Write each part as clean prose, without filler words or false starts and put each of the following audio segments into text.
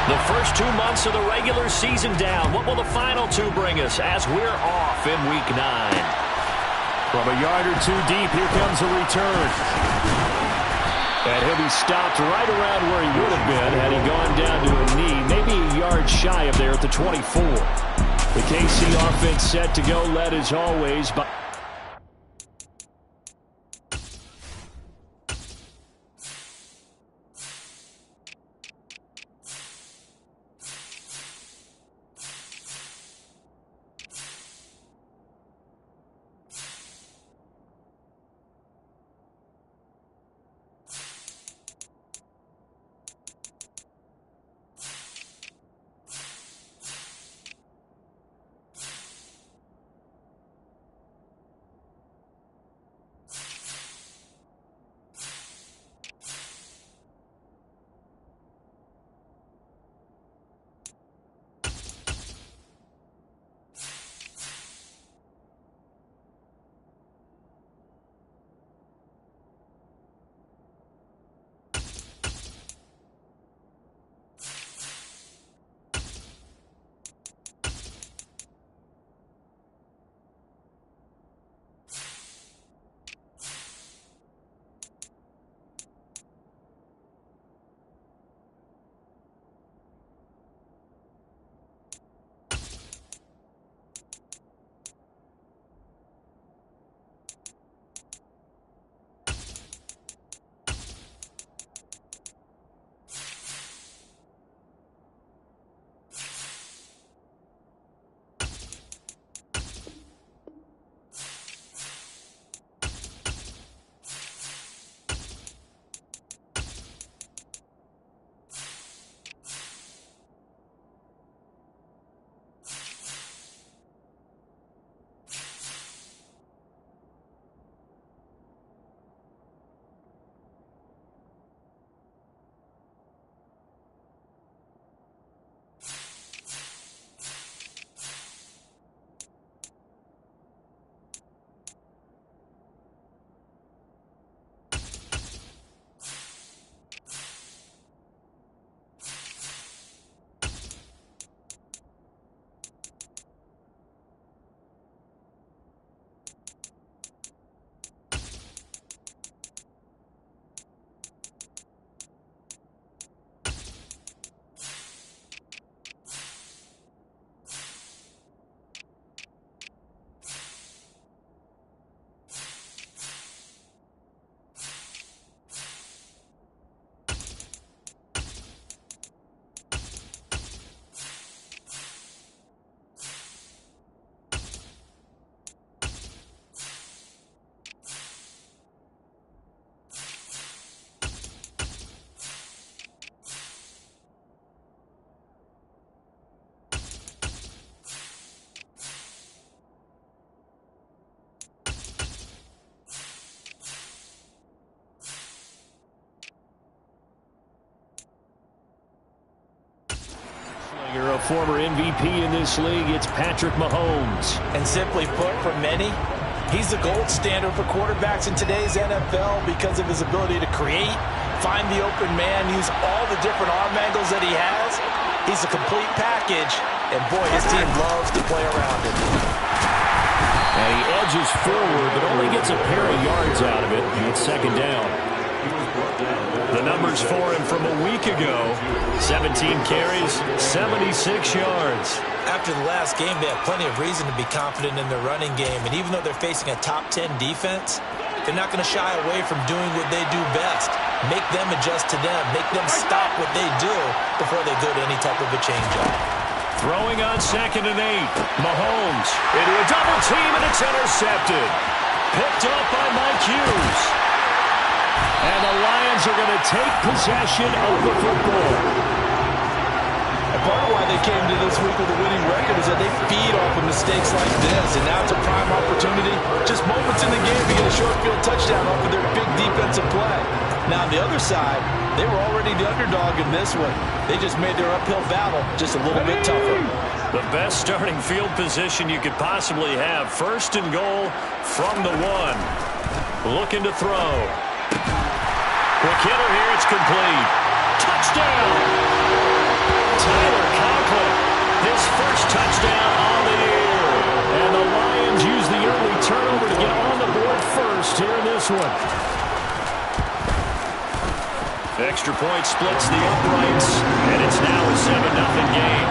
The first 2 months of the regular season down. What will the final 2 bring us as we're off in Week 9? From a yard or 2 deep, here comes a return. And he'll be stopped right around where he would have been had he gone down to a knee, maybe a yard shy of there at the 24. The KC offense set to go, led as always by... A former MVP in this league, it's Patrick Mahomes. And simply put, for many, he's the gold standard for quarterbacks in today's NFL because of his ability to create, find the open man, use all the different arm angles that he has. He's a complete package, and boy, his team loves to play around him. And he edges forward, but only gets a pair of yards out of it, and it's second down. The numbers for him from a week ago: 17 carries, 76 yards. After the last game, they have plenty of reason to be confident in their running game. And even though they're facing a top 10 defense, they're not going to shy away from doing what they do best. Make them adjust to them. Make them stop what they do before they go to any type of a change-up. Throwing on 2nd and 8. Mahomes into a double team, and it's intercepted. Picked up by Mike Hughes. And the Lions are going to take possession of the football. And part of why they came to this week with a winning record is that they feed off of mistakes like this. And now it's a prime opportunity, just moments in the game, to get a short field touchdown off of their big defensive play. Now on the other side, they were already the underdog in this one. They just made their uphill battle just a little bit tougher. The best starting field position you could possibly have. 1st and goal from the 1. Looking to throw. Quick hitter here, it's complete. Touchdown! first touchdown on the year. And the Lions use the early turnover to get on the board first here in this one. Extra point splits the uprights, and it's now a 7-0 game.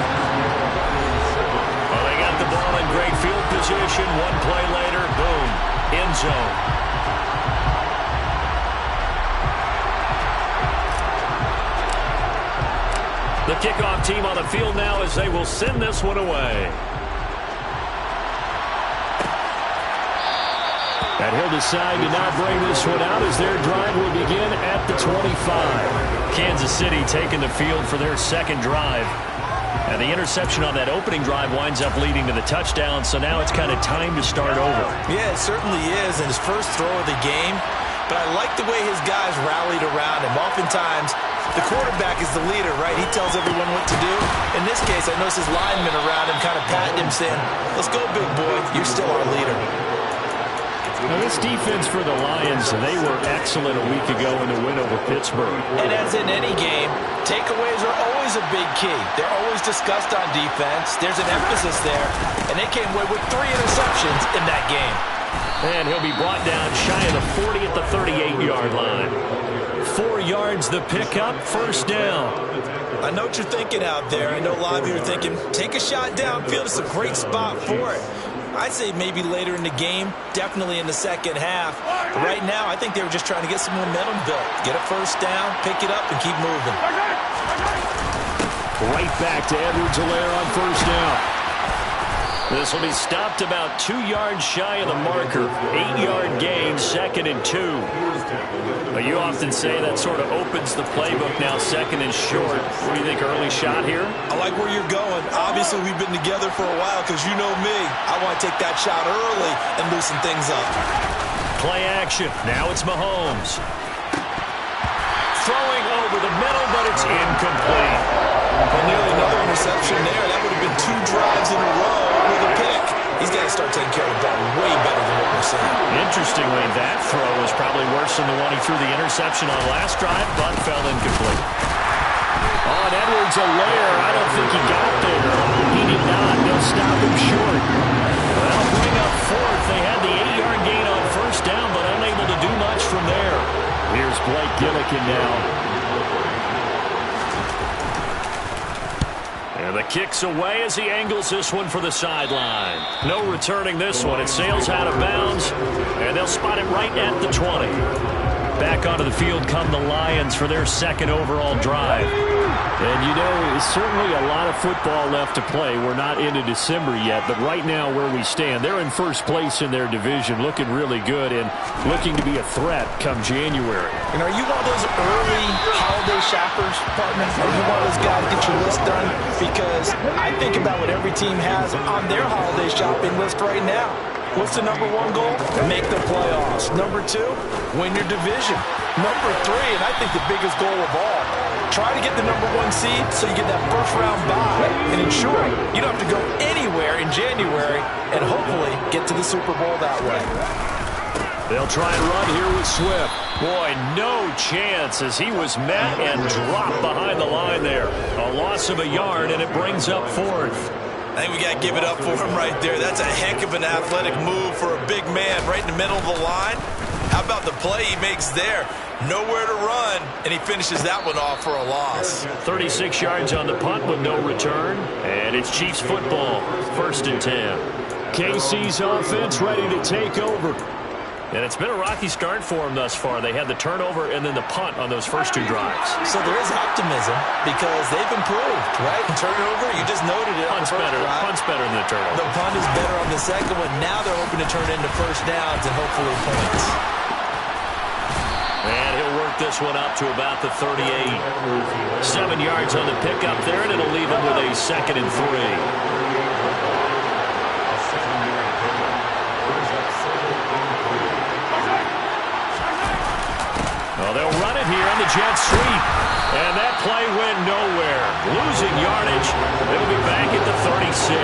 Well, they got the ball in great field position. One play later, boom, end zone. The kickoff team on the field now as they will send this one away. And he'll decide to not bring this one out as their drive will begin at the 25. Kansas City taking the field for their second drive. And the interception on that opening drive winds up leading to the touchdown, so now it's kind of time to start over. Yeah, it certainly is, and his first throw of the game. But I like the way his guys rallied around him. Oftentimes, the quarterback is the leader, right? He tells everyone what to do. In this case, I noticed his linemen around him kind of patting him, saying, "Let's go, big boy. You're still our leader." Now, this defense for the Lions, they were excellent a week ago in the win over Pittsburgh. And as in any game, takeaways are always a big key. They're always discussed on defense. There's an emphasis there, and they came away with 3 interceptions in that game. And he'll be brought down shy of the 40 at the 38-yard line. 4 yards the pickup, first down. I know what you're thinking out there. I know a lot of you are thinking, take a shot downfield. It's a great spot for it. I'd say maybe later in the game, definitely in the second half. But right now, I think they were just trying to get some momentum built. Get a first down, pick it up, and keep moving. Right back to Edwards-Helaire on first down. This will be stopped about 2 yards shy of the marker. 8-yard gain, 2nd and 2. Well, you often say that sort of opens the playbook now, 2nd and short. What do you think, early shot here? I like where you're going. Obviously, we've been together for a while because you know me. I want to take that shot early and loosen things up. Play action. Now it's Mahomes. Throwing over the middle, but it's incomplete. Well, nearly another interception there. That would have been 2 drives in a row with a pick. He's got to start taking care of the ball way better than what we're seeing. Interestingly, that throw was probably worse than the one he threw the interception on last drive, but fell incomplete. On Edwards-Helaire, I don't think he got there. He did not. They'll stop him short. Well, bring up 4th. They had the 8-yard gain on first down, but unable to do much from there. Here's Blake Gillikin now. And the kick's away as he angles this one for the sideline. No returning this one. It sails out of bounds, and they'll spot it right at the 20. Back onto the field come the Lions for their second overall drive. And, you know, certainly a lot of football left to play. We're not into December yet, but right now where we stand, they're in first place in their division, looking really good and looking to be a threat come January. And are you one of those early holiday shoppers, partner? Are you one of those guys get your list done? Because I think about what every team has on their holiday shopping list right now. What's the number 1 goal? Make the playoffs. Number 2, win your division. Number 3, and I think the biggest goal of all, try to get the number 1 seed so you get that first-round bye and ensure you don't have to go anywhere in January and hopefully get to the Super Bowl that way. They'll try and run here with Swift. Boy, no chance as he was met and dropped behind the line there. A loss of a yard, and it brings up 4th. I think we got to give it up for him right there. That's a heck of an athletic move for a big man right in the middle of the line. How about the play he makes there? Nowhere to run, and he finishes that one off for a loss. 36 yards on the punt with no return, and it's Chiefs football, 1st and 10. KC's offense ready to take over. And it's been a rocky start for them thus far. They had the turnover and then the punt on those first 2 drives. So there is optimism because they've improved, right? Turnover, you just noted it. Punt's better. Punt's better than the turnover. The punt is better on the second one. Now they're hoping to turn it into first downs and hopefully points. And he'll work this one up to about the 38. 7 yards on the pickup there, and it'll leave him with a 2nd and 3. Well, they'll run it here on the jet sweep. And that play went nowhere. Losing yardage. They'll be back at the 36.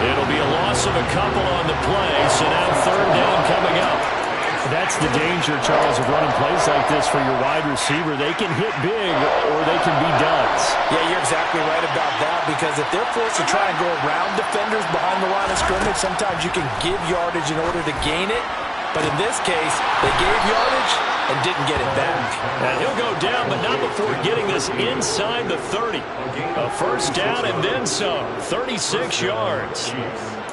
It'll be a loss of a couple on the play, so now 3rd down coming up. That's the danger, Charles, of running plays like this for your wide receiver. They can hit big or they can be duds. Yeah, you're exactly right about that, because if they're forced to try and go around defenders behind the line of scrimmage, sometimes you can give yardage in order to gain it. But in this case, they gave yardage and didn't get it back. And he'll go down, but not before getting this inside the 30. A first down and then some. 36 yards.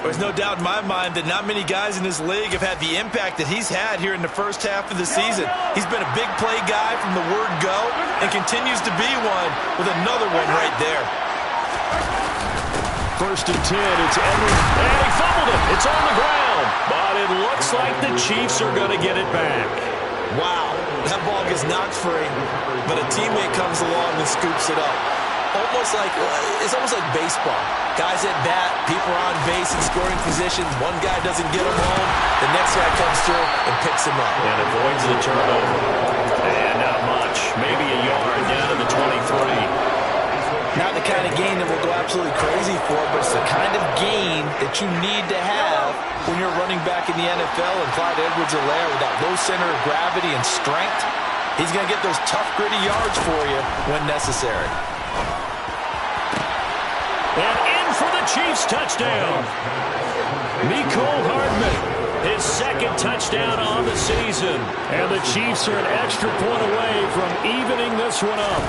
There's no doubt in my mind that not many guys in this league have had the impact that he's had here in the first half of the season. He's been a big play guy from the word go and continues to be one with another one right there. First and 10, it's Edwards. And he fumbled it. It's on the ground. But it looks like the Chiefs are going to get it back. Wow, that ball gets knocked free, but a teammate comes along and scoops it up. It's almost like baseball. Guys at bat, people are on base in scoring positions. One guy doesn't get him home. The next guy comes through and picks him up. And avoids the turnover. And not much. Maybe a yard down to the 23. Not the kind of gain that we'll go absolutely crazy for, but it's the kind of gain that you need to have when you're running back in the NFL. And Clyde Edwards-Helaire, with that low center of gravity and strength, he's going to get those tough, gritty yards for you when necessary. And in for the Chiefs touchdown. Mecole Hardman, his second touchdown on the season. And the Chiefs are an extra point away from evening this one up.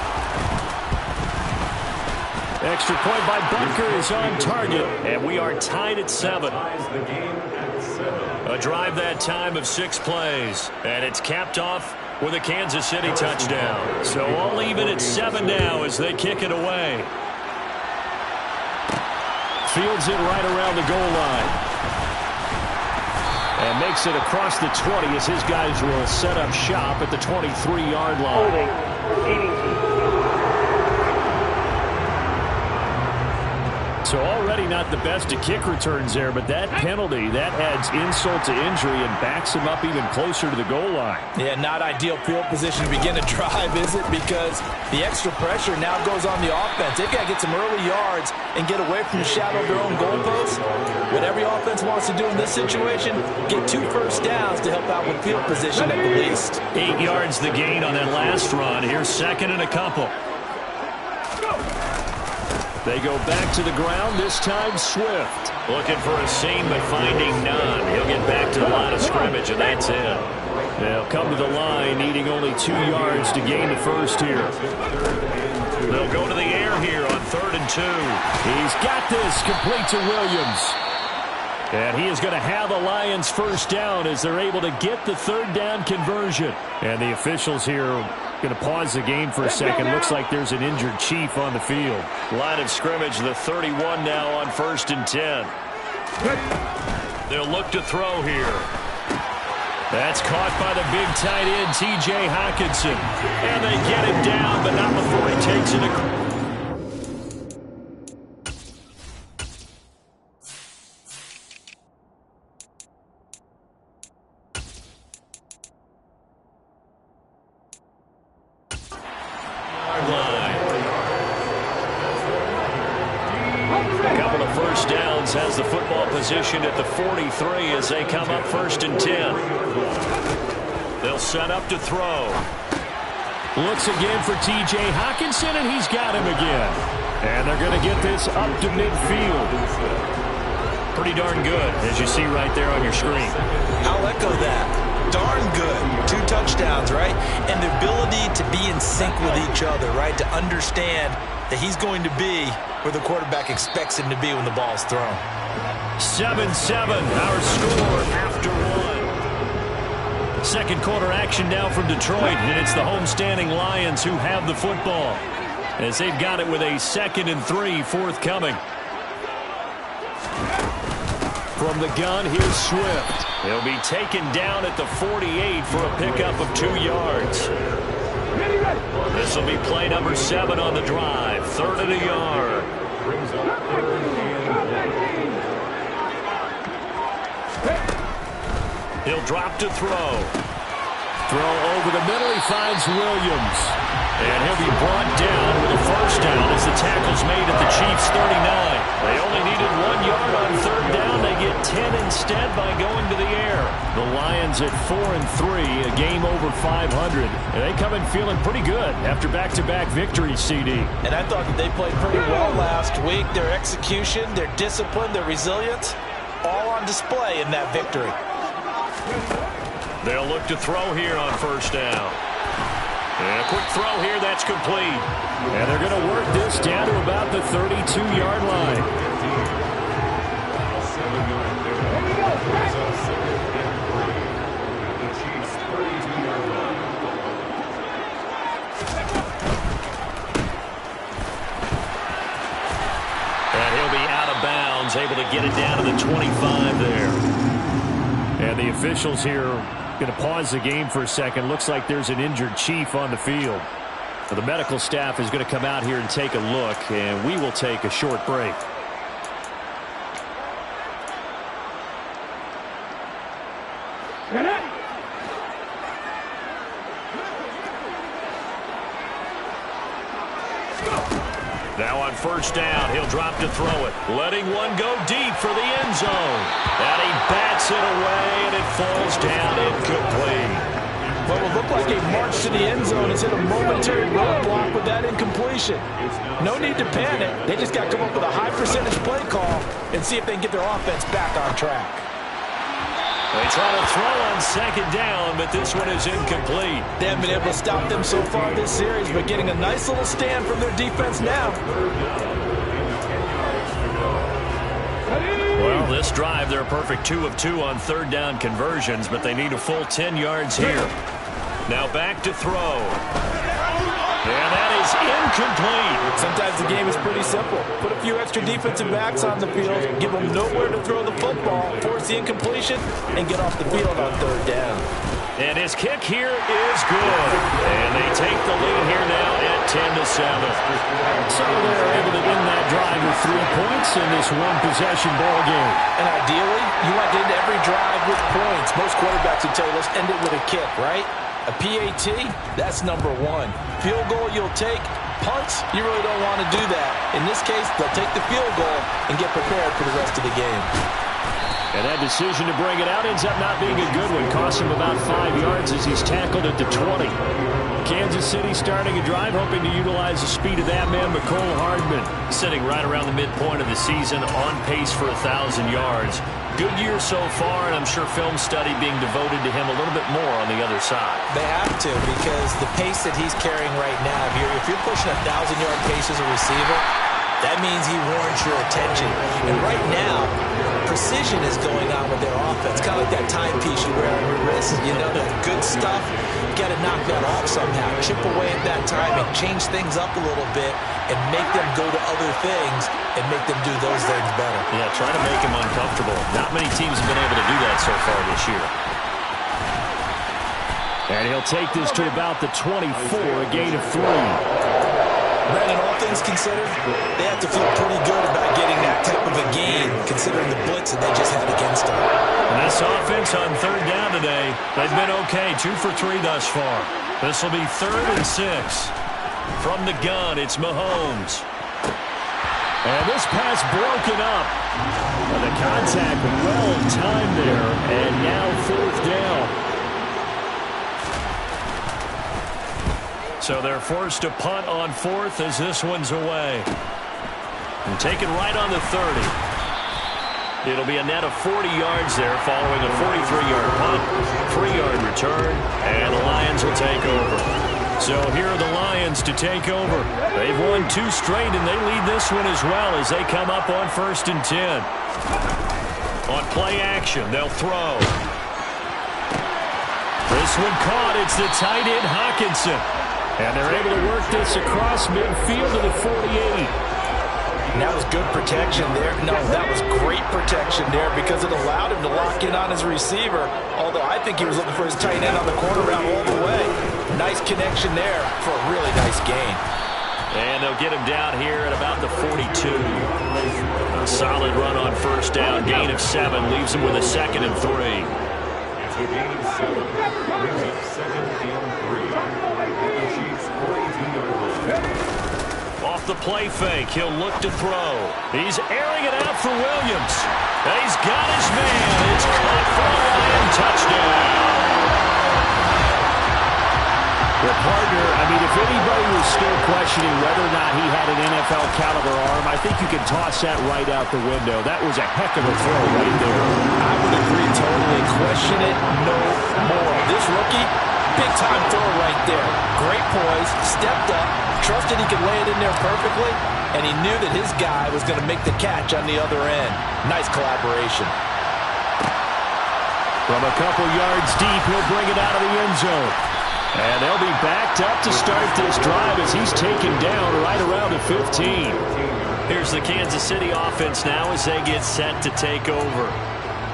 Extra point by Butker is on target. And we are tied at 7. A drive that time of 6 plays. And it's capped off with a Kansas City touchdown. So all even at 7 now as they kick it away. Fields it right around the goal line. And makes it across the 20 as his guys will set up shop at the 23-yard line. So already not the best at kick returns there, but that penalty, that adds insult to injury and backs him up even closer to the goal line. Yeah, not ideal field position to begin a drive, is it? Because the extra pressure now goes on the offense. They've got to get some early yards and get away from the shadow of their own goalposts. What every offense wants to do in this situation, get 2 first downs to help out with field position at the least. 8 yards the gain on that last run. Here's second and a couple. They go back to the ground, this time Swift. Looking for a seam, but finding none. He'll get back to the line of scrimmage, and that's it. They'll come to the line, needing only 2 yards to gain the first here. They'll go to the air here on 3rd and 2. He's got this, complete to Williams. And he is going to have the Lions first down as they're able to get the 3rd down conversion. And the officials here going to pause the game for a second. Looks like there's an injured Chief on the field. Line of scrimmage, the 31 now on 1st and 10. They'll look to throw here. That's caught by the big tight end, T.J. Hockenson. And they get him down, but not before he takes it across. Has the football position at the 43 as they come up 1st and 10. They'll set up to throw. Looks again for T.J. Hockenson, and he's got him again. And they're going to get this up to midfield. Pretty darn good, as you see right there on your screen. I'll echo that. Darn good. 2 touchdowns, right? And the ability to be in sync with each other, right? To understand that he's going to be where the quarterback expects him to be when the ball's thrown. 7-7, our score after 1. Second quarter action now from Detroit, and it's the homestanding Lions who have the football as they've got it with a 2nd and 3 forthcoming. From the gun, here's Swift. He'll be taken down at the 48 for a pickup of 2 yards. This will be play number 7 on the drive. 3rd and a yard. He'll drop to throw. Throw over the middle. He finds Williams. And he'll be brought down with a first down as the tackle's made at the Chiefs' 39. They only needed 1 yard on third down. They get 10 instead by going to the air. The Lions at 4-3, a game over 500. And they come in feeling pretty good after back-to-back victories, CD. And I thought that they played pretty well last week. Their execution, their discipline, their resilience, all on display in that victory. They'll look to throw here on first down. And a quick throw here, that's complete. And they're going to work this down to about the 32-yard line. And he'll be out of bounds, able to get it down to the 25 there. And the officials here going to pause the game for a second. Looks like there's an injured Chief on the field. The medical staff is going to come out here and take a look, and we will take a short break. Now on first down, he'll drop to throw it. Letting one go deep for the end zone. And he bats it away, and it falls down incomplete. What will look like a march to the end zone has hit a momentary roadblock with that incompletion. No need to panic. They just got to come up with a high percentage play call and see if they can get their offense back on track. They try to throw on second down, but this one is incomplete. They haven't been able to stop them so far this series, but getting a nice little stand from their defense now. Well, this drive, they're a perfect 2 of 2 on third down conversions, but they need a full 10 yards here. Now back to throw. And that is incomplete. Sometimes the game is pretty simple. Put a few extra defensive backs on the field, give them nowhere to throw the football, force the incompletion, and get off the field on third down. And his kick here is good. And they take the lead here now at 10-7. So they're able to win that drive with 3 points in this one-possession ball game. And ideally, you want to end every drive with points. Most quarterbacks would tell you, let's end it with a kick, right? A PAT, that's number 1. Field goal you'll take. Punts, you really don't want to do that. In this case, they'll take the field goal and get prepared for the rest of the game. And that decision to bring it out ends up not being a good one. Cost him about 5 yards as he's tackled at the 20. Kansas City starting a drive, hoping to utilize the speed of that man, Mecole Hardman. Sitting right around the midpoint of the season, on pace for 1,000 yards. Good year so far, and I'm sure film study being devoted to him a little bit more on the other side. They have to, because the pace that he's carrying right now, if you're pushing 1,000-yard pace as a receiver, that means he warrants your attention. And right now, precision is going on with their offense. Kind of like that timepiece you wear on your wrist. You know, that good stuff. You got to knock that off somehow. Chip away at that timing. Change things up a little bit and make them go to other things and make them do those things better. Yeah, try to make them uncomfortable. Not many teams have been able to do that so far this year. And he'll take this to about the 24, a gain of 3. Brandon, all things considered, they have to feel pretty good about getting that type of a gain, considering the blitz that they just had against them. And this offense on third down today, they've been okay, 2 for 3 thus far. This will be 3rd and 6. From the gun, it's Mahomes. And this pass broken up. And the contact well timed there, and now 4th down. So they're forced to punt on 4th as this one's away. And take it right on the 30. It'll be a net of 40 yards there following a 43-yard punt, 3-yard return, and the Lions will take over. So here are the Lions to take over. They've won 2 straight, and they lead this one as well as they come up on 1st and 10. On play action, they'll throw. This one caught. It's the tight end, Hockenson. And they're able to work this across midfield to the 48. And that was good protection there. No, that was great protection there because it allowed him to lock in on his receiver. Although I think he was looking for his tight end on the corner route all the way. Nice connection there for a really nice gain. And they'll get him down here at about the 42. A solid run on first down. Gain of 7 leaves him with a 2nd and 3. After a gain of 7, brings up 2nd and 3. The Chiefs 42 the play fake. He'll look to throw. He's airing it out for Williams. He's got his man. It's caught for a Lion touchdown. Well, partner, I mean, if anybody was still questioning whether or not he had an NFL-caliber arm, I think you can toss that right out the window. That was a heck of a throw right there. I would agree totally. Question it no more. This rookie, big-time throw right there. Great poise, stepped up, trusted he could lay it in there perfectly, and he knew that his guy was going to make the catch on the other end. Nice collaboration. From a couple yards deep, he'll bring it out of the end zone. And they'll be backed up to start this drive as he's taken down right around the 15. Here's the Kansas City offense now as they get set to take over.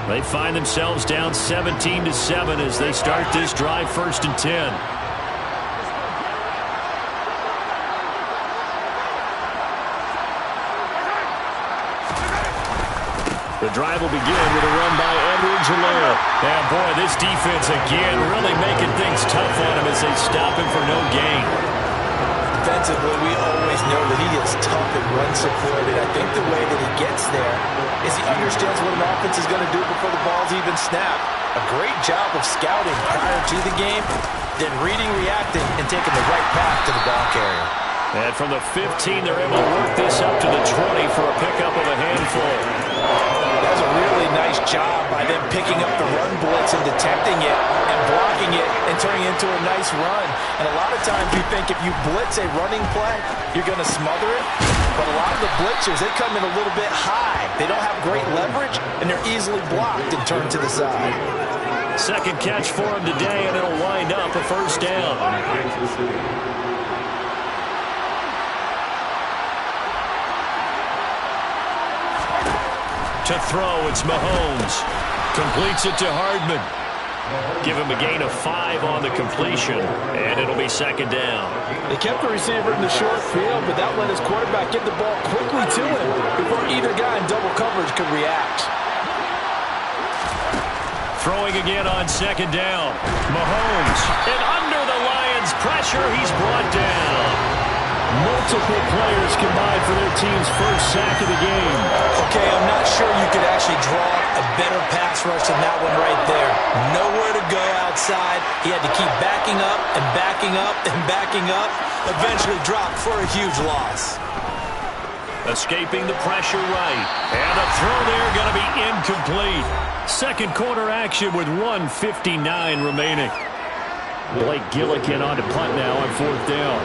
They find themselves down 17-7 as they start this drive 1st and 10. The drive will begin with a run by Edwards-Helaire. And boy, this defense again really making things tough on him as they stop him for no gain. Defensively, we always know that he is tough and run supported. I think the way that he gets there is he understands what an offense is going to do before the ball's even snapped. A great job of scouting prior to the game, then reading, reacting, and taking the right path to the ball carrier. And from the 15, they're able to work this up to the 20 for a pickup of a handful. That's a really nice job by them picking up the run blitz and detecting it and blocking it and turning it into a nice run. And a lot of times you think if you blitz a running play, you're going to smother it. But a lot of the blitzers, they come in a little bit high. They don't have great leverage, and they're easily blocked and turned to the side. Second catch for him today, and it'll wind up a 1st down. To throw, it's Mahomes. Completes it to Hardman. Give him a gain of 5 on the completion, and it'll be 2nd down. They kept the receiver in the short field, but that let his quarterback get the ball quickly to him before either guy in double coverage could react. Throwing again on 2nd down. Mahomes, and under the Lions' pressure, he's brought down. Multiple players combined for their team's first sack of the game. Okay, I'm not sure you could actually draw a better pass rush than that one right there. Nowhere to go outside. He had to keep backing up and backing up and backing up. Eventually dropped for a huge loss. Escaping the pressure right. And a throw there going to be incomplete. Second quarter action with 1:59 remaining. Blake Gillikin on to punt now on 4th down.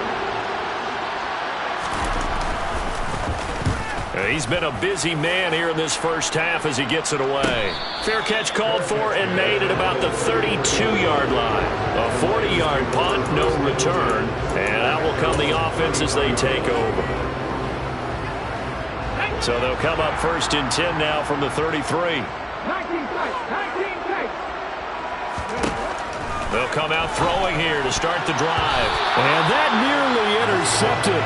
He's been a busy man here in this first half as he gets it away. Fair catch called for and made at about the 32-yard line. A 40-yard punt, no return. And out will come the offense as they take over. So they'll come up 1st and 10 now from the 33. They'll come out throwing here to start the drive. And that nearly intercepted.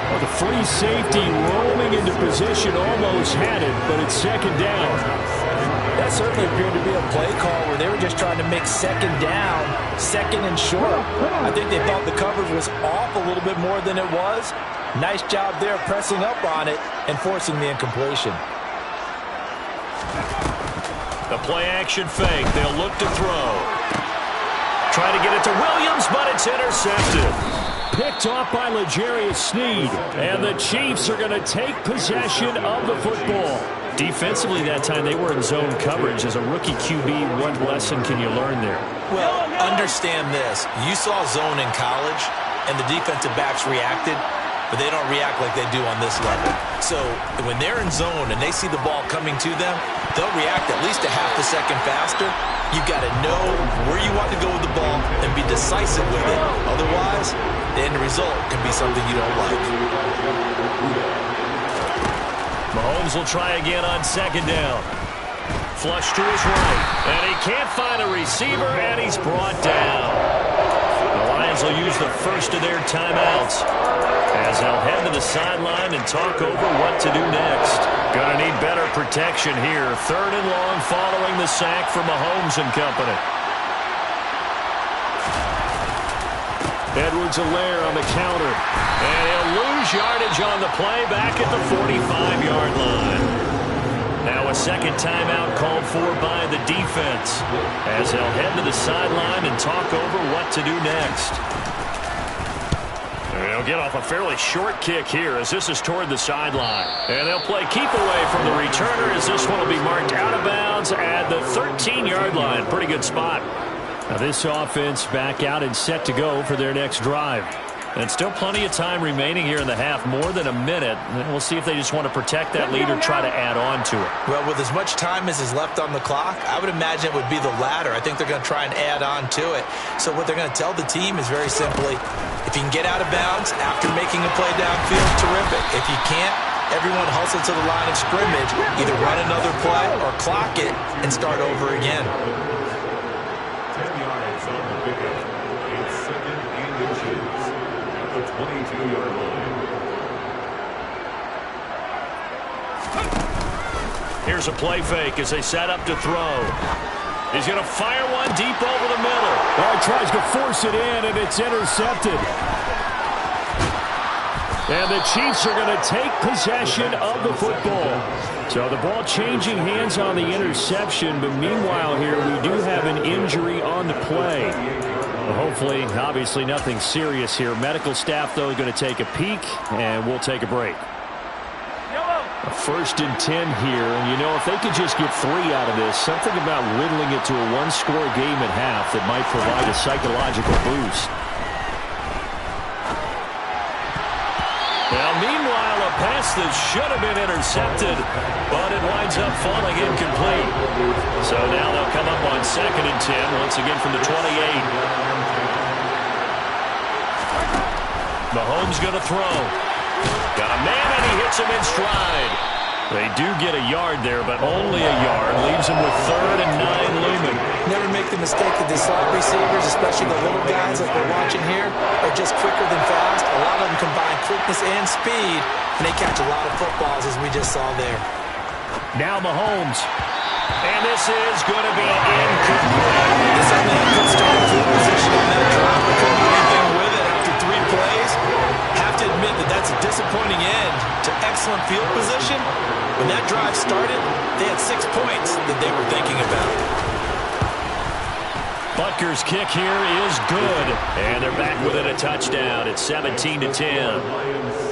Well, the free safety roaming into position almost had it, but it's 2nd down. That certainly appeared to be a play call where they were just trying to make 2nd down, 2nd and short. I think they thought the coverage was off a little bit more than it was. Nice job there pressing up on it and forcing the incompletion. The play action fake. They'll look to throw. Try to get it to Williams, but it's intercepted. Picked off by L'Jarius Sneed. And the Chiefs are going to take possession of the football. Defensively that time, they were in zone coverage. As a rookie QB, what lesson can you learn there? Well, understand this. You saw zone in college, and the defensive backs reacted, but they don't react like they do on this level. So when they're in zone and they see the ball coming to them, they'll react at least a half a second faster. You've got to know where you want to go with the ball and be decisive with it. Otherwise, the end result can be something you don't like. Mahomes will try again on 2nd down. Flush to his right, and he can't find a receiver, and he's brought down. The Lions will use the first of their timeouts as they'll head to the sideline and talk over what to do next. Gonna need better protection here. 3rd and long following the sack from Mahomes and company. Edwards-Helaire on the counter. And he'll lose yardage on the play back at the 45-yard line. Now a second timeout called for by the defense as they'll head to the sideline and talk over what to do next. They'll get off a fairly short kick here as this is toward the sideline. And they'll play keep away from the returner as this one will be marked out of bounds at the 13-yard line. Pretty good spot. Now this offense back out and set to go for their next drive. And still plenty of time remaining here in the half, more than a minute. And we'll see if they just want to protect that lead or try to add on to it. Well, with as much time as is left on the clock, I would imagine it would be the latter. I think they're going to try and add on to it. So what they're going to tell the team is very simply, if you can get out of bounds after making a play downfield, terrific. If you can't, everyone hustle to the line of scrimmage, either run another play or clock it and start over again. 10 yards on the pickup. It's second and inches at the 22-yard line. Here's a play fake as they set up to throw. He's going to fire one deep over the middle. He tries to force it in, and it's intercepted. And the Chiefs are going to take possession of the football. So the ball changing hands on the interception, but meanwhile here we do have an injury on the play. Well, hopefully, obviously nothing serious here. Medical staff, though, going to take a peek, and we'll take a break. A 1st and 10 here, and you know, if they could just get 3 out of this, something about whittling it to a one-score game at half that might provide a psychological boost. Now, meanwhile, a pass that should have been intercepted, but it winds up falling incomplete. So now they'll come up on 2nd and 10, once again from the 28. Mahomes going to throw. Got a man, and he hits him in stride. They do get a yard there, but only a yard. Leaves him with 3rd and 9 looming. Never make the mistake that the slot receivers, especially the little guys that we're watching here, are just quicker than fast. A lot of them combine quickness and speed, and they catch a lot of footballs, as we just saw there. Now Mahomes. And this is going to be incomplete. They certainly had good starting field position on that drive, but couldn't do anything with it after 3 plays. Have to admit that that's a disappointing end to excellent field position. When that drive started, they had 6 points that they were thinking about. Butker's kick here is good, and they're back within a touchdown. It's 17-10.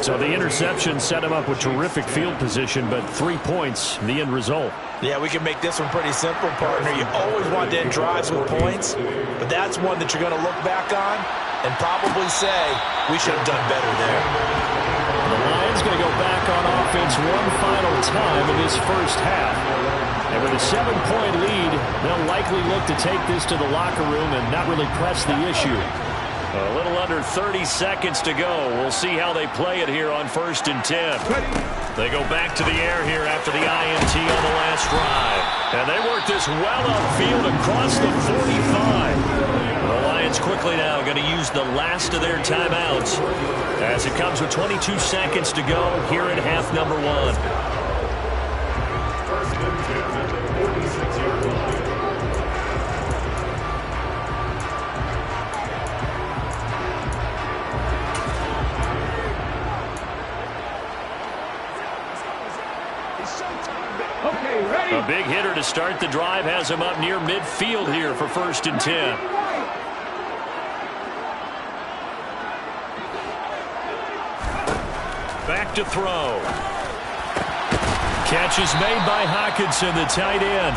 So the interception set him up with terrific field position, but 3 points, the end result. Yeah, we can make this one pretty simple, partner. You always want to end drives with points, but that's one that you're going to look back on and probably say, we should have done better there. The Lions going to go back on offense one final time in this first half. And with a 7-point lead, they'll likely look to take this to the locker room and not really press the issue. A little under 30 seconds to go. We'll see how they play it here on 1st and 10. They go back to the air here after the INT on the last drive. And they work this well upfield across the 45. The Lions quickly now going to use the last of their timeouts as it comes with 22 seconds to go here in half number 1. A big hitter to start the drive has him up near midfield here for 1st and 10. Back to throw. Catch is made by Hockenson, the tight end.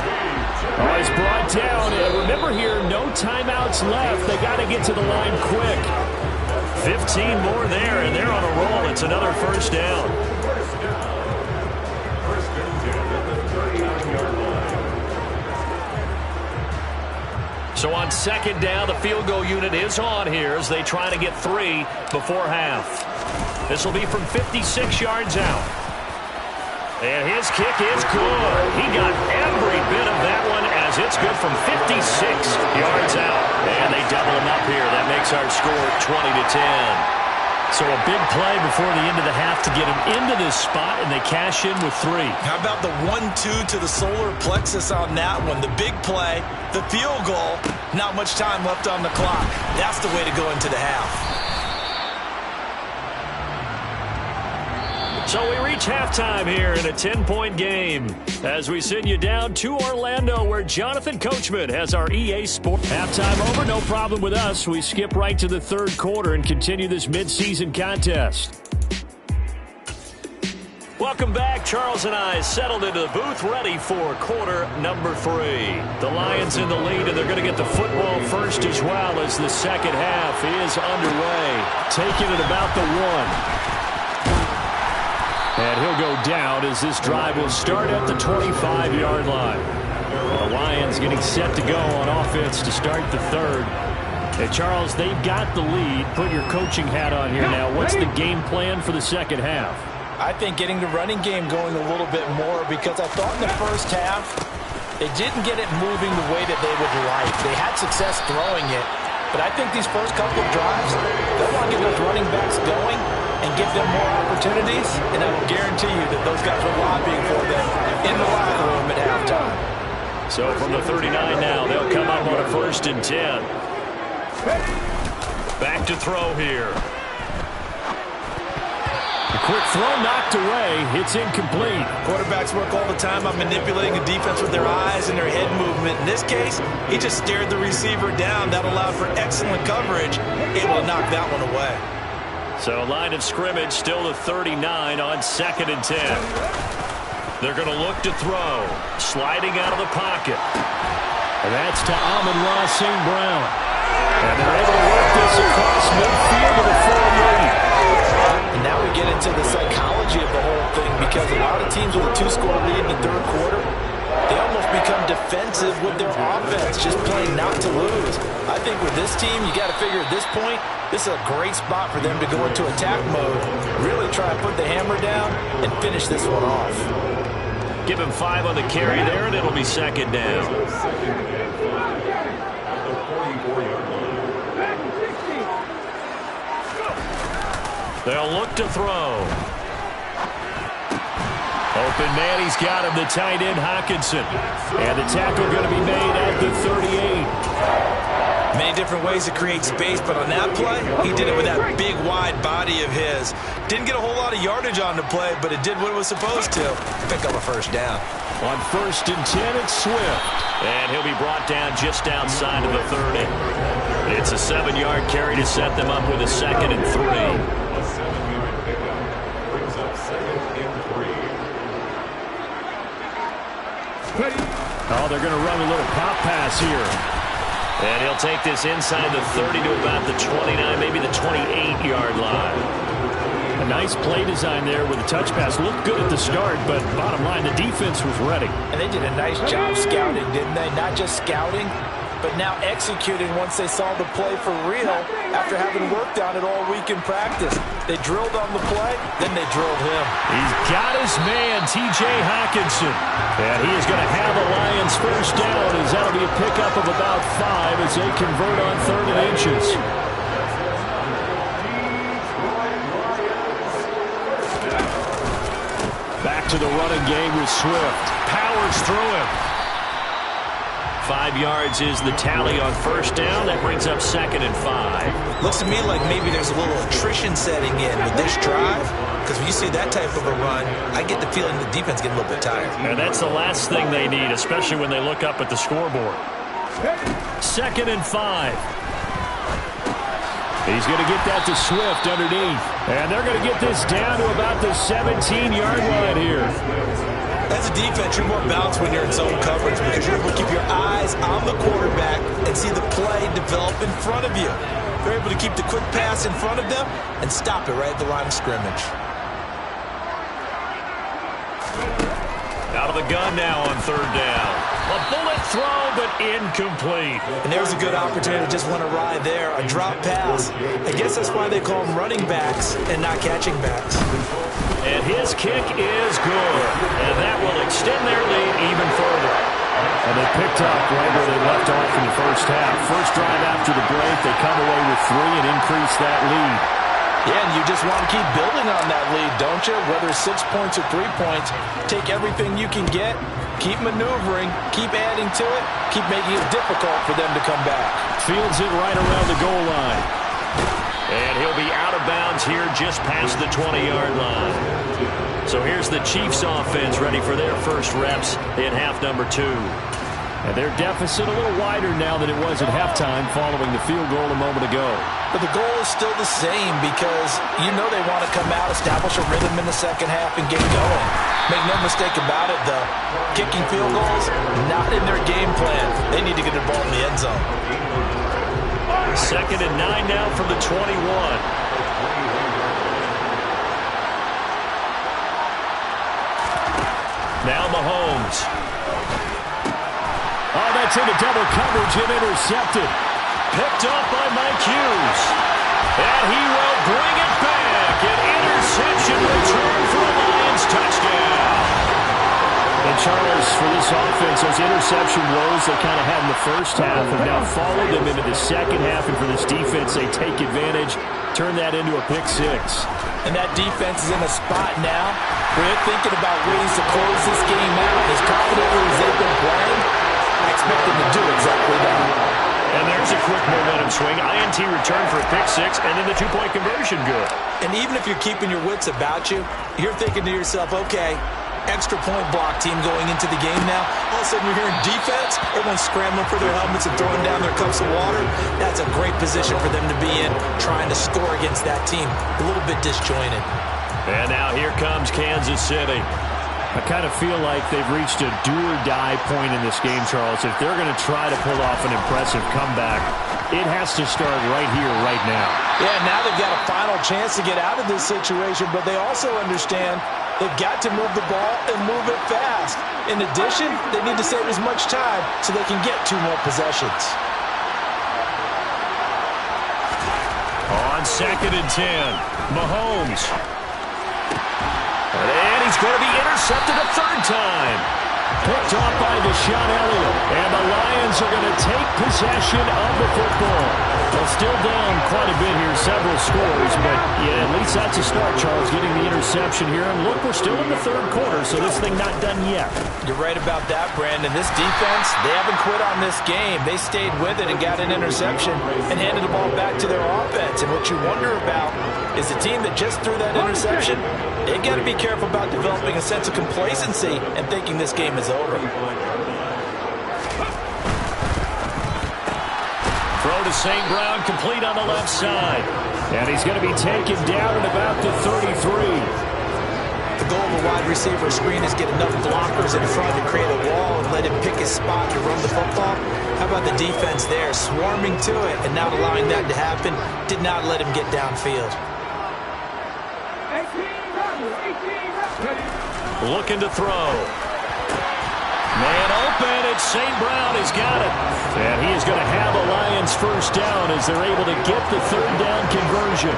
Oh, he's brought down. And remember here, no timeouts left. They got to get to the line quick. 15 more there, and they're on a roll. It's another 1st down. So on 2nd down, the field goal unit is on here as they try to get 3 before half. This will be from 56 yards out. And his kick is good. He got every bit of that one as it's good from 56 yards out. And they double him up here. That makes our score 20-10. So a big play before the end of the half to get him into this spot, and they cash in with 3. How about the 1-2 to the solar plexus on that one? The big play, the field goal, not much time left on the clock. That's the way to go into the half. So we reach halftime here in a 10-point game as we send you down to Orlando where Jonathan Coachman has our EA Sports. Halftime over, no problem with us. We skip right to the third quarter and continue this midseason contest. Welcome back. Charles and I settled into the booth ready for quarter number 3. The Lions in the lead, and they're going to get the football first as well as the second half is underway. Taking it about the 1. And he'll go down as this drive will start at the 25-yard line. The Lions getting set to go on offense to start the third. And Charles, they've got the lead. Put your coaching hat on here now. What's the game plan for the second half? I think getting the running game going a little bit more because I thought in the first half they didn't get it moving the way that they would like. They had success throwing it, but I think these first couple of drives, they'll want to get those running backs going and give them more opportunities, and I will guarantee you that those guys are lobbying for them in the locker room at halftime. So from the 39 now, they'll come up on a 1st and 10. Back to throw here. A quick throw knocked away. It's incomplete. Quarterbacks work all the time on manipulating the defense with their eyes and their head movement. In this case, he just stared the receiver down. That allowed for excellent coverage, able to knock that one away. So line of scrimmage still the 39 on 2nd and 10. They're going to look to throw. Sliding out of the pocket. And that's to Amon-Ra St. Brown. And they're able to work this across midfield with a 4-lead. And now we get into the psychology of the whole thing because a lot of teams with a 2-score lead in the third quarter, they almost become defensive with their offense, just playing not to lose. I think with this team, you got to figure at this point, this is a great spot for them to go into attack mode, really try and put the hammer down and finish this one off. Give him 5 on the carry there, and it'll be 2nd down. They'll look to throw. Open man, he's got him, the tight end Hockenson. And the tackle going to be made at the 38. Many different ways to create space, but on that play, he did it with that big, wide body of his. Didn't get a whole lot of yardage on the play, but it did what it was supposed to. Pick up a 1st down. On 1st and 10, it's Swift. And he'll be brought down just outside of the 30. It's a 7-yard carry to set them up with a 2nd and 3. A 7-yard pickup brings up 2nd and 3. Oh, they're going to run a little pop pass here. And he'll take this inside the 30 to about the 29, maybe the 28-yard line. A nice play design there with a touch pass. Looked good at the start, but bottom line, the defense was ready. And they did a nice job scouting, didn't they? Not just scouting, but now executing once they saw the play for real after having worked on it all week in practice. They drilled on the play, then they drilled him. He's got his man, T.J. Hockenson. And he is going to have a Lions 1st down as that'll be a pickup of about 5 as they convert on 3rd and inches. Back to the running game with Swift. Powers through him. 5 yards is the tally on 1st down. That brings up 2nd and 5. Looks to me like maybe there's a little attrition setting in with this drive. Because when you see that type of a run, I get the feeling the defense getting a little bit tired. And that's the last thing they need, especially when they look up at the scoreboard. 2nd and 5. He's going to get that to Swift underneath. And they're going to get this down to about the 17-yard line here. As a defense, you're more balanced when you're in zone coverage because you're able to keep your eyes on the quarterback and see the play develop in front of you. They're able to keep the quick pass in front of them and stop it right at the line of scrimmage. Out of the gun now on 3rd down. A bullet throw, but incomplete. And there's a good opportunity to just want to ride there. A drop pass. I guess that's why they call them running backs and not catching backs. And his kick is good. And that will extend their lead even further. And they picked up right where they left off in the first half. First drive after the break, they come away with 3 and increase that lead. Yeah, and you just want to keep building on that lead, don't you? Whether it's 6 points or 3 points, take everything you can get, keep maneuvering, keep adding to it, keep making it difficult for them to come back. Fields it right around the goal line. And he'll be out of bounds here just past the 20-yard line. So here's the Chiefs offense ready for their first reps in half number 2. And their deficit a little wider now than it was at halftime following the field goal a moment ago. But the goal is still the same because you know they want to come out, establish a rhythm in the second half, and get going. Make no mistake about it, though. Kicking field goals, not in their game plan. They need to get the ball in the end zone. 2nd and 9 now from the 21. Now Mahomes. Oh, that's into double coverage and intercepted. Picked up by Mike Hughes. And he will bring it back. An interception return for a Lions touchdown. And Charles, for this offense, those interception woes they kind of had in the first half have now followed them into the second half. And for this defense, they take advantage, turn that into a pick 6. And that defense is in a spot now where they're thinking about ways to close this game out. As confidently as they've been playing, I expect them to do exactly that. And there's a quick momentum swing. INT return for a pick 6, and then the 2-point conversion good. And even if you're keeping your wits about you, you're thinking to yourself, okay, extra point block team going into the game now. All of a sudden you're hearing defense, everyone's scrambling for their helmets and throwing down their cups of water. That's a great position for them to be in, trying to score against that team. A little bit disjointed. And now here comes Kansas City. I kind of feel like they've reached a do-or-die point in this game, Charles. If they're going to try to pull off an impressive comeback, it has to start right here, right now. Yeah, now they've got a final chance to get out of this situation, but they also understand they've got to move the ball and move it fast. In addition, they need to save as much time so they can get 2 more possessions. On 2nd and 10, Mahomes. And he's going to be intercepted a 3rd time. Picked off by Deshaun Elliott. And the Lions are going to take possession of the football. Well, still down quite a bit here, several scores. But, yeah, at least that's a start, Charles, getting the interception here. And look, we're still in the 3rd quarter, so this thing not done yet. You're right about that, Brandon. This defense, they haven't quit on this game. They stayed with it and got an interception and handed the ball back to their offense. And what you wonder about is the team that just threw that interception, they got to be careful about developing a sense of complacency and thinking this game is over. Throw to St. Brown, complete on the left side. And he's going to be taken down at about the 33. The goal of a wide receiver screen is get enough blockers in front to create a wall and let him pick his spot to run the football. How about the defense there, swarming to it and not allowing that to happen? Did not let him get downfield. Looking to throw. Man open, it's St. Brown. He's got it. And he is going to have a Lions first down as they're able to get the 3rd down conversion.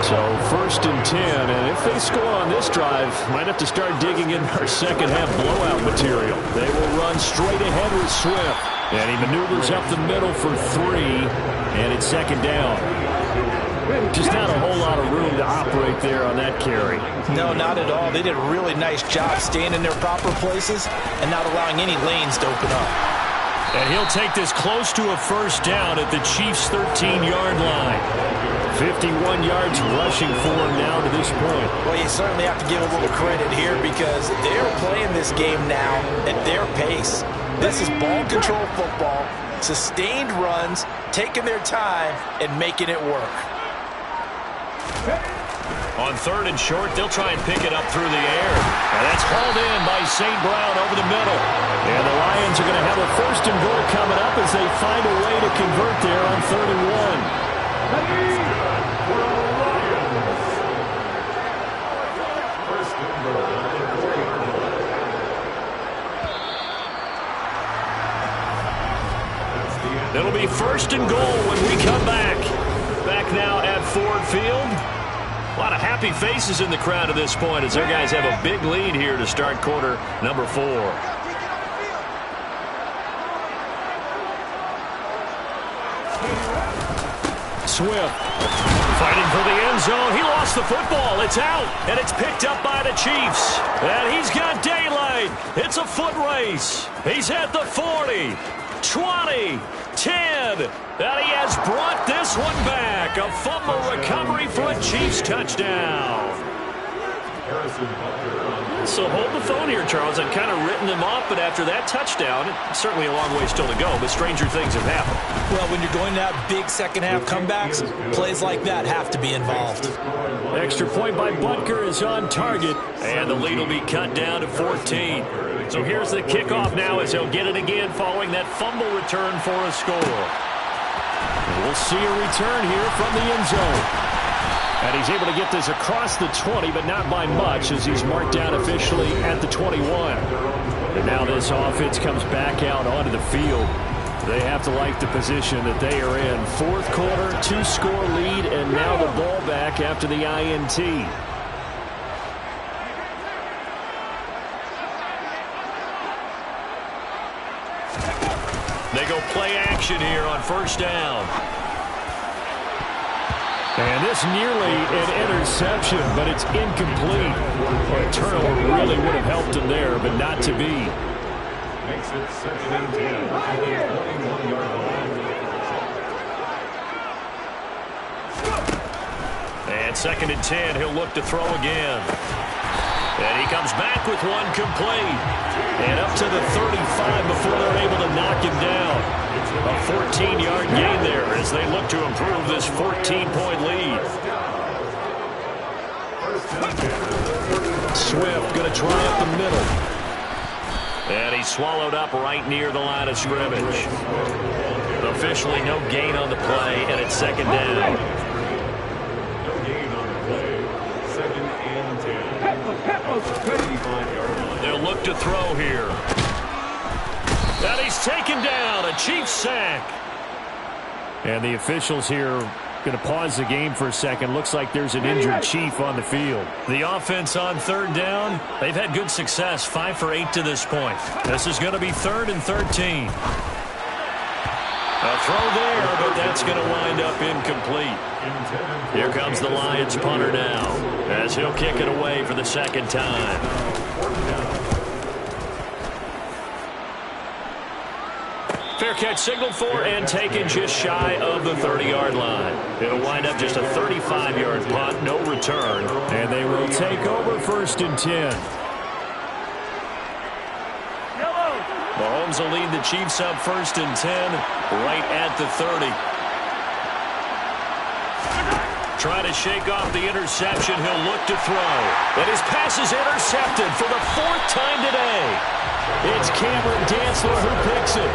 So 1st and 10, and if they score on this drive, might have to start digging in our second half blowout material. They will run straight ahead with Swift. And he maneuvers up the middle for 3, and it's 2nd down. Just not a whole lot of room to operate there on that carry. No, not at all. They did a really nice job staying in their proper places and not allowing any lanes to open up. And he'll take this close to a first down at the Chiefs' 13-yard line. 51 yards rushing for him now to this point. Well, you certainly have to give a little credit here because they're playing this game now at their pace. This is ball control football, sustained runs, taking their time, and making it work. On 3rd and short, they'll try and pick it up through the air. And that's hauled in by St. Brown over the middle. And the Lions are going to have a 1st and goal coming up as they find a way to convert there on 3rd and 1. It'll be 1st and goal when we come back. Back now at Ford Field. A lot of happy faces in the crowd at this point as their guys have a big lead here to start quarter number 4. Swift. Fighting for the end zone. He lost the football. It's out, and it's picked up by the Chiefs. And he's got daylight. It's a foot race. He's at the 40. 20, 10, and he has brought this one back. A fumble recovery for a Chiefs touchdown. So hold the phone here, Charles. I've kind of written them off, but after that touchdown, certainly a long way still to go, but stranger things have happened. Well, when you're going to have big second-half comebacks, plays like that have to be involved. Extra point by Butker is on target. And the lead will be cut down to 14. So here's the kickoff now as he'll get it again following that fumble return for a score. We'll see a return here from the end zone. And he's able to get this across the 20, but not by much as he's marked down officially at the 21. And now this offense comes back out onto the field. They have to like the position that they are in. Fourth quarter, 2-score lead, and now the ball back after the INT. They go play action here on first down. And this nearly an interception, but it's incomplete. A turnover really would have helped him there, but not to be. Makes it 2nd and 10 at the 21-yard line. And 2nd and 10, he'll look to throw again. And he comes back with one complete. And up to the 35 before they're able to knock him down. A 14-yard gain there as they look to improve this 14-point lead. Swift going to try up the middle. And he's swallowed up right near the line of scrimmage. Officially no gain on the play, and it's 2nd down. No gain on the play. 2nd and 10. 35-yard line. They'll look to throw here. And he's taken down, a Chiefs sack. And the officials here going to pause the game for a second. Looks like there's an injured Chief on the field. The offense on 3rd down, they've had good success, 5 for 8 to this point. This is going to be 3rd and 13. A throw there, but that's going to wind up incomplete. Here comes the Lions punter now, as he'll kick it away for the 2nd time. Fair catch signaled for and taken just shy of the 30-yard line. It'll wind up just a 35-yard punt, no return. And they will take over 1st and 10. Mahomes will lead the Chiefs up 1st and 10, right at the 30. Trying to shake off the interception, he'll look to throw. And his pass is intercepted for the 4th time today. It's Cameron Dantzler who picks it.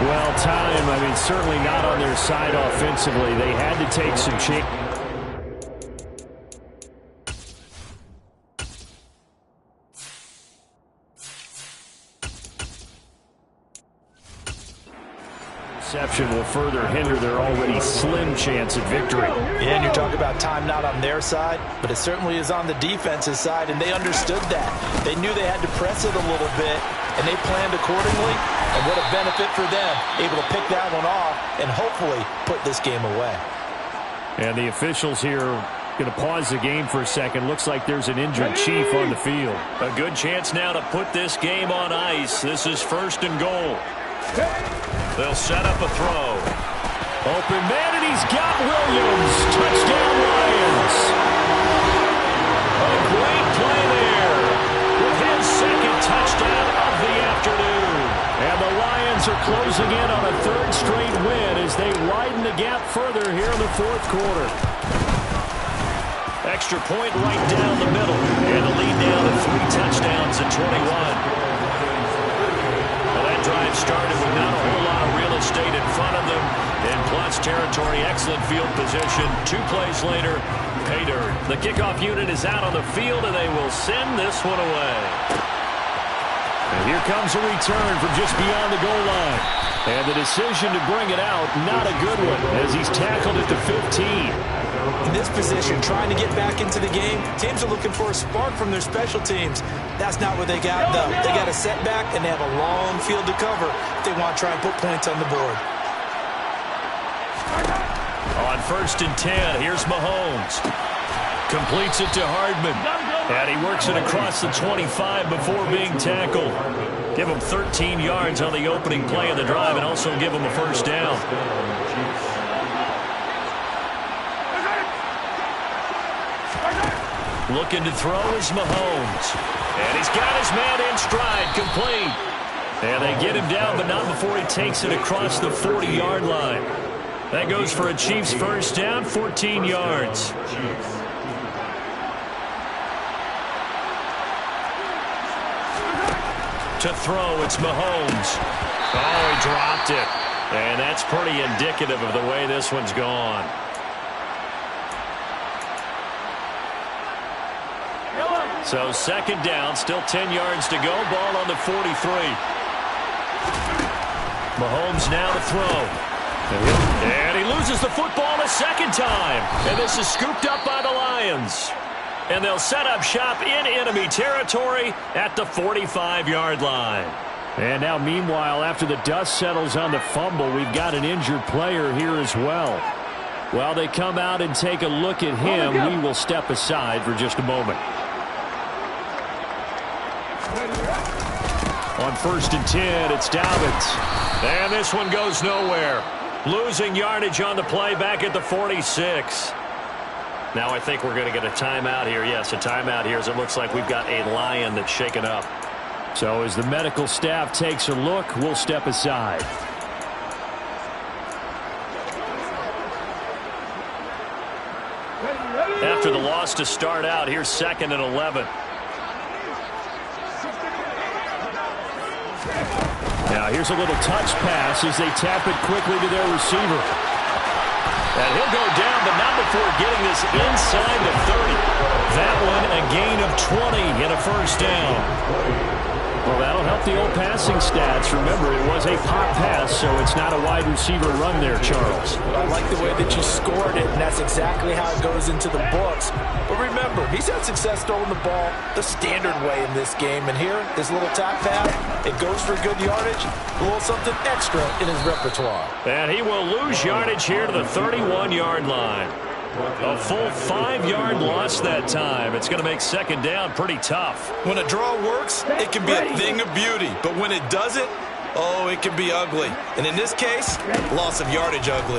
Well, time, certainly not on their side offensively. They had to take some change. Interception will further hinder their already slim chance of victory. Yeah, and you're talking about time not on their side, but it certainly is on the defense's side, and they understood that. They knew they had to press it a little bit, and they planned accordingly, and what a benefit for them, able to pick that one off and hopefully put this game away. And the officials here going to pause the game for a second. Looks like there's an injured Chief on the field. A good chance now to put this game on ice. This is 1st and goal. They'll set up a throw. Open man, and he's got Williams. Touchdown, Lions. A great play there with his 2nd touchdown of the afternoon. And the Lions are closing in on a 3rd straight win as they widen the gap further here in the 4th quarter. Extra point right down the middle. And the lead now to 3 touchdowns at 21. Drive started with not a whole lot of real estate in front of them. In plus territory, excellent field position. 2 plays later, pay dirt. The kickoff unit is out on the field, and they will send this one away. And here comes a return from just beyond the goal line. And the decision to bring it out, not a good one, as he's tackled at the 15. In this position, trying to get back into the game, teams are looking for a spark from their special teams. That's not what they got, though. They got a setback, and they have a long field to cover if they want to try and put points on the board. On 1st and 10, here's Mahomes. Completes it to Hardman. And he works it across the 25 before being tackled. Give him 13 yards on the opening play of the drive and also give him a first down. Looking to throw is Mahomes. And he's got his man in stride, complete. And they get him down, but not before he takes it across the 40-yard line. That goes for a Chiefs first down, 14 yards. To throw, it's Mahomes. Oh, he dropped it. And that's pretty indicative of the way this one's gone. So second down, still 10 yards to go. Ball on the 43. Mahomes now to throw. And he loses the football a second time. And this is scooped up by the Lions. And they'll set up shop in enemy territory at the 45-yard line. And now, meanwhile, after the dust settles on the fumble, we've got an injured player here as well. While they come out and take a look at him, we will step aside for just a moment. On 1st and 10, it's Dobbins. And this one goes nowhere. Losing yardage on the play back at the 46. Now I think we're going to get a timeout here. Yes, a timeout here as it looks like we've got a Lion that's shaken up. So as the medical staff takes a look, we'll step aside. After the loss to start out, here's 2nd and 11. Now here's a little touch pass as they tap it quickly to their receiver. And he'll go down, but not before getting this inside the 30. That one a gain of 20 and a first down. Well, that'll help the old passing stats. Remember, it was a pop pass, so it's not a wide receiver run there, Charles. I like the way that you scored it, and that's exactly how it goes into the books. But remember, he's had success throwing the ball the standard way in this game. And here, this little tap pass, it goes for good yardage, a little something extra in his repertoire. And he will lose yardage here to the 31-yard line. A full 5-yard loss that time. It's going to make second down pretty tough. When a draw works, it can be a thing of beauty. But when it doesn't, oh, it can be ugly. And in this case, loss of yardage ugly.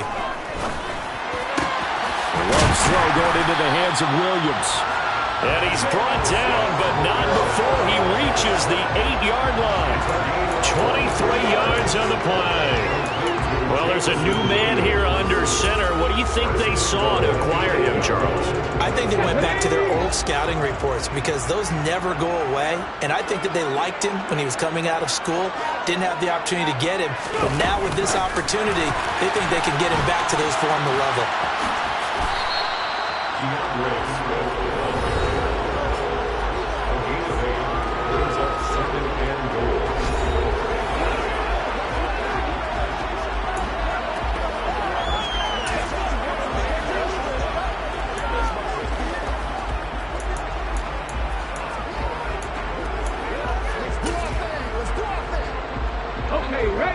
Long throw going into the hands of Williams. And he's brought down, but not before he reaches the 8-yard line. 23 yards on the play. Well, there's a new man here under center. What do you think they saw to acquire him, Charles? I think they went back to their old scouting reports because those never go away. And I think that they liked him when he was coming out of school, didn't have the opportunity to get him. But now with this opportunity, they think they can get him back to those former level.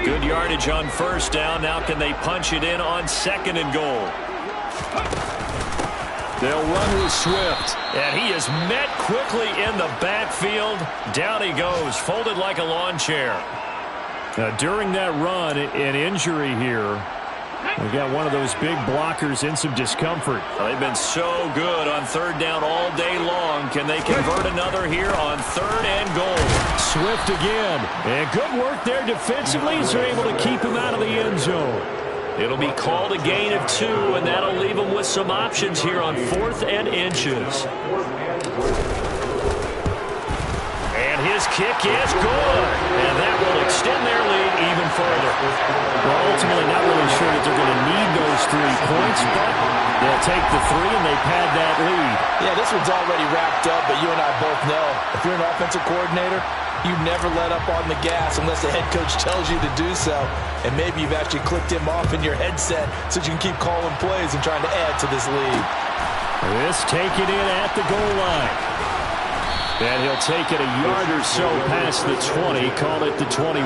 Good yardage on first down. Now can they punch it in on 2nd and goal? They'll run with Swift. And he is met quickly in the backfield. Down he goes, folded like a lawn chair. Now, during that run, an injury here. We've got one of those big blockers in some discomfort. Well, they've been so good on 3rd down all day long. Can they convert another here on 3rd and goal? Swift again. And good work there defensively as they're able to keep him out of the end zone. It'll be called a gain of 2, and that'll leave them with some options here on 4th and inches. And his kick is good. And that will extend their lead even further. Well, ultimately not really sure that they're going to need those 3 points, but they'll take the 3 and they pad that lead. Yeah, this one's already wrapped up, but you and I both know if you're an offensive coordinator, you never let up on the gas unless the head coach tells you to do so. And maybe you've actually clicked him off in your headset so you can keep calling plays and trying to add to this lead. This taken in at the goal line. And he'll take it a yard or so past the 20, call it the 21.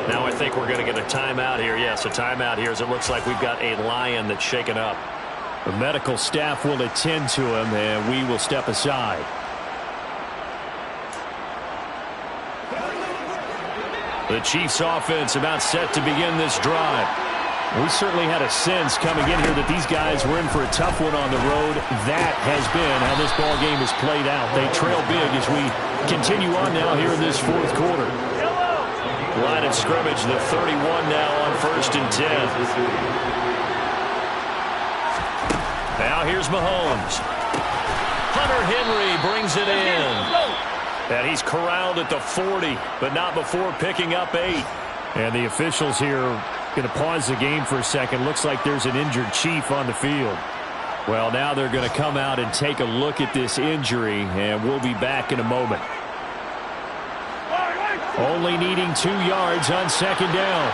Now I think we're going to get a timeout here. Yes, a timeout here as it looks like we've got a Lion that's shaken up. The medical staff will attend to him, and we will step aside. The Chiefs offense about set to begin this drive. We certainly had a sense coming in here that these guys were in for a tough one on the road. That has been how this ball game has played out. They trail big as we continue on now here in this fourth quarter. Line of scrimmage, the 31 now on 1st and 10. Now here's Mahomes. Hunter Henry brings it in. And he's corralled at the 40, but not before picking up 8. And the officials here going to pause the game for a second. Looks like there's an injured Chief on the field. Well, now they're going to come out and take a look at this injury, and we'll be back in a moment. Only needing 2 yards on 2nd down.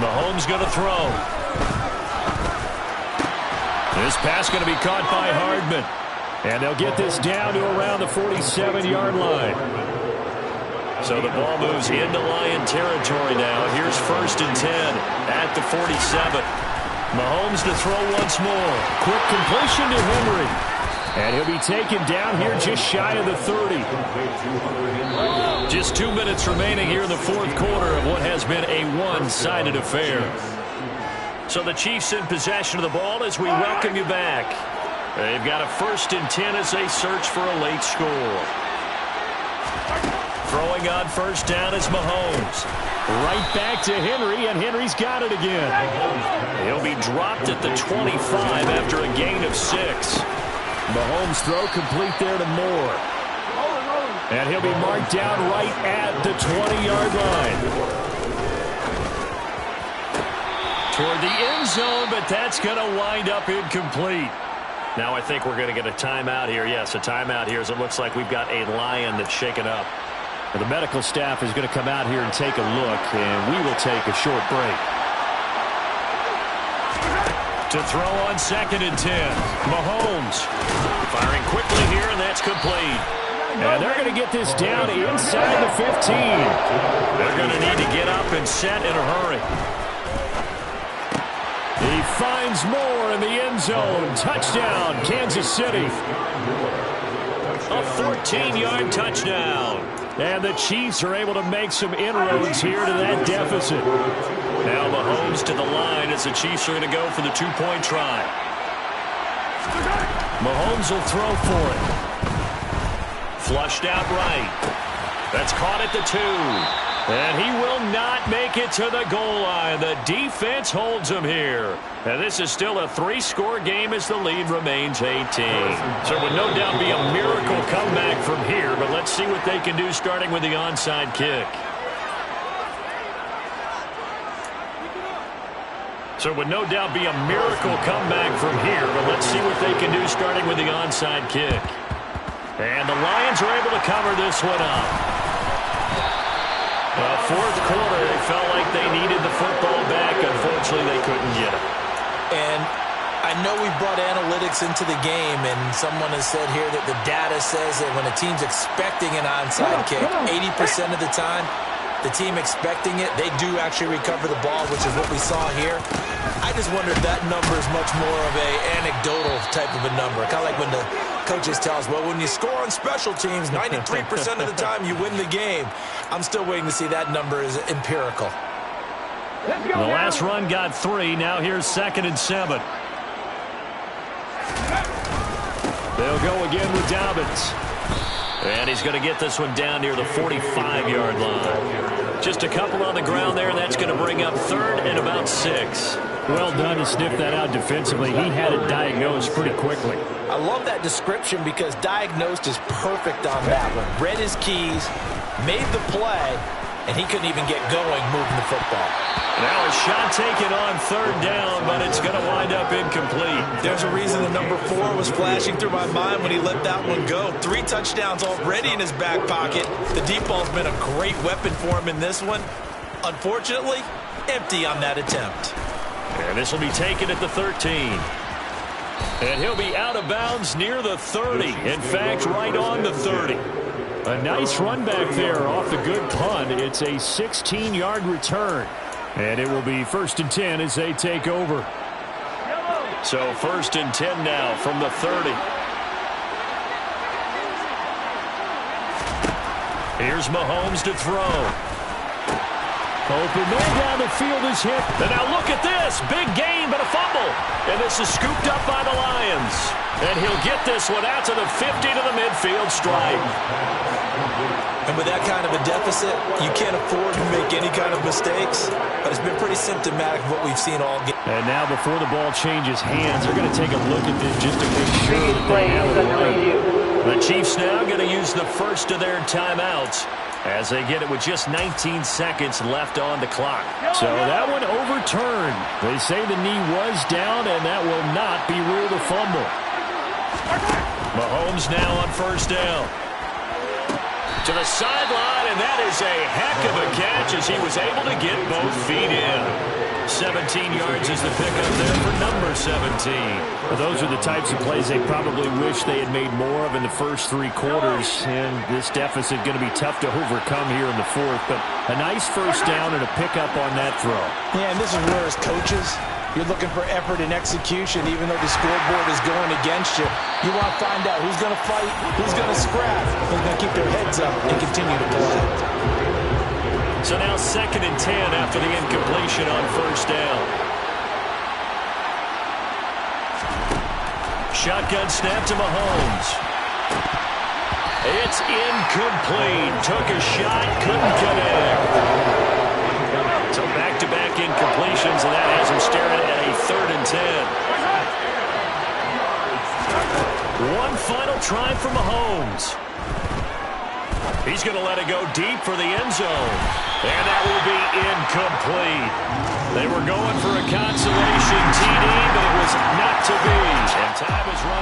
Mahomes going to throw. This pass going to be caught by Hardman. And they'll get this down to around the 47-yard line. So the ball moves into Lion territory now. Here's 1st and 10 at the 47. Mahomes to throw once more. Quick completion to Henry. And he'll be taken down here just shy of the 30. Just 2 minutes remaining here in the fourth quarter of what has been a one-sided affair. So the Chiefs in possession of the ball as we welcome you back. They've got a 1st and 10 as they search for a late score. Throwing on 1st down is Mahomes. Right back to Henry, and Henry's got it again. He'll be dropped at the 25 after a gain of 6. Mahomes' throw complete there to Moore. And he'll be marked down right at the 20-yard line. Toward the end zone, but that's going to wind up incomplete. Now I think we're going to get a timeout here. Yes, a timeout here as it looks like we've got a Lion that's shaken up. Well, the medical staff is going to come out here and take a look, and we will take a short break. To throw on 2nd and 10. Mahomes firing quickly here, and that's complete. And they're going to get this down inside the 15. They're going to need to get up and set in a hurry. He finds Moore in the end zone. Touchdown, Kansas City. A 14-yard touchdown. And the Chiefs are able to make some inroads here to that deficit. Now Mahomes to the line as the Chiefs are going to go for the 2-point try. Mahomes will throw for it. Flushed out right. That's caught at the 2. And he will not make it to the goal line. The defense holds him here. And this is still a 3-score game as the lead remains 18. So it would no doubt be a miracle comeback from here, but let's see what they can do starting with the onside kick. So it would no doubt be a miracle comeback from here, but let's see what they can do starting with the onside kick. And the Lions are able to cover this one up. Fourth quarter, they felt like they needed the football back. Unfortunately, they couldn't get it. And I know we brought analytics into the game, and someone has said here that the data says that when a team's expecting an onside kick, 80% of the time, the team expecting it, they do actually recover the ball, which is what we saw here. I just wonder if that number is much more of a anecdotal type of a number. Kind of like when the coaches tell us, well, when you score on special teams, 93% of the time you win the game. I'm still waiting to see that number is empirical. The last run got 3. Now here's 2nd and 7. They'll go again with Dobbins. And he's going to get this one down near the 45-yard line. Just a couple on the ground there. That's going to bring up 3rd and about 6. Well done to sniff that out defensively. He had it diagnosed pretty quickly. I love that description because diagnosed is perfect on that one. Read his keys, made the play, and he couldn't even get going moving the football. Now a shot taken on 3rd down, but it's going to wind up incomplete. There's a reason the number 4 was flashing through my mind when he let that one go. 3 touchdowns already in his back pocket. The deep ball's been a great weapon for him in this one. Unfortunately, empty on that attempt. And this will be taken at the 13. And he'll be out of bounds near the 30. In fact, right on the 30. A nice run back there off the good punt. It's a 16-yard return. And it will be 1st and 10 as they take over. So 1st and 10 now from the 30. Here's Mahomes to throw. Open man down the field is hit. And now look at this. Big gain, but a fumble. And this is scooped up by the Lions. And he'll get this one out to the 50 to the midfield stripe. And with that kind of a deficit, you can't afford to make any kind of mistakes. But it's been pretty symptomatic of what we've seen all game. And now before the ball changes hands, they're going to take a look at this just to make sure that they have it right. The Chiefs now going to use the first of their timeouts as they get it with just 19 seconds left on the clock. So that one overturned. They say the knee was down, and that will not be ruled a fumble. Mahomes now on 1st down. To the sideline, and that is a heck of a catch as he was able to get both feet in. 17 yards is the pickup there for number 17. Well, those are the types of plays they probably wish they had made more of in the first 3 quarters. And this deficit going to be tough to overcome here in the 4th. But a nice 1st down and a pickup on that throw. Yeah, and this is where as coaches, you're looking for effort and execution. Even though the scoreboard is going against you, you want to find out who's going to fight, who's going to scrap, who's going to keep their heads up and continue to play. So now 2nd and 10 after the incompletion on 1st down. Shotgun snap to Mahomes. It's incomplete. Took a shot, couldn't connect. So back-to-back incompletions, and that has him staring at a 3rd and 10. One final try for Mahomes. He's going to let it go deep for the end zone. And that will be incomplete. They were going for a consolation TD, but it was not to be. And time is running.